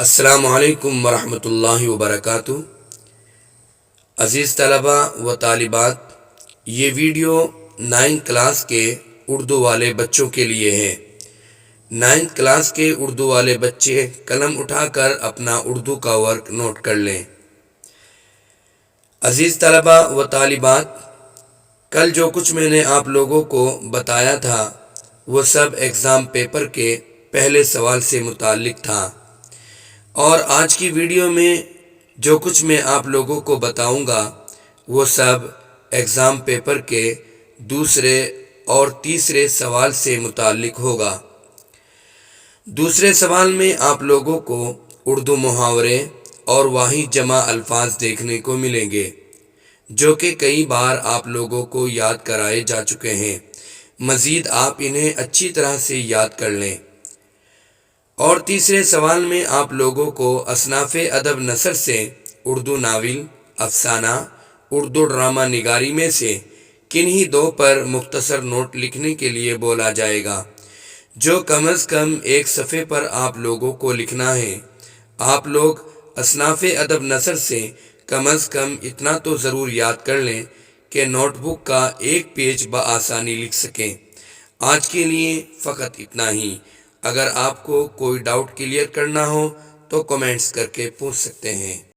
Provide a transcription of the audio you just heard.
السلام علیکم ورحمۃ اللہ وبرکاتہ۔ عزیز طلبہ و طالبات، یہ ویڈیو 9 کلاس کے اردو والے بچوں کے لیے ہے۔ 9 کلاس کے اردو والے بچے قلم اٹھا کر اپنا اردو کا ورک نوٹ کر لیں۔ عزیز طلبہ و طالبات، کل جو کچھ میں نے آپ لوگوں کو بتایا تھا وہ سب ایگزام پیپر کے پہلے سوال سے متعلق تھا، اور آج کی ویڈیو میں جو کچھ میں آپ لوگوں کو بتاؤں گا وہ سب ایگزام پیپر کے دوسرے اور تیسرے سوال سے متعلق ہوگا۔ دوسرے سوال میں آپ لوگوں کو اردو محاورے اور واحد جمع الفاظ دیکھنے کو ملیں گے، جو کہ کئی بار آپ لوگوں کو یاد کرائے جا چکے ہیں۔ مزید آپ انہیں اچھی طرح سے یاد کر لیں۔ اور تیسرے سوال میں آپ لوگوں کو اصناف ادب نثر سے اردو ناول، افسانہ، اردو ڈرامہ نگاری میں سے کنہی 2 پر مختصر نوٹ لکھنے کے لیے بولا جائے گا، جو کم از کم 1 صفحے پر آپ لوگوں کو لکھنا ہے۔ آپ لوگ اصناف ادب نثر سے کم از کم اتنا تو ضرور یاد کر لیں کہ نوٹ بک کا 1 پیج بآسانی لکھ سکیں۔ آج کے لیے فقط اتنا ہی۔ اگر آپ کو کوئی ڈاؤٹ کلیئر کرنا ہو تو کمنٹس کر کے پوچھ سکتے ہیں۔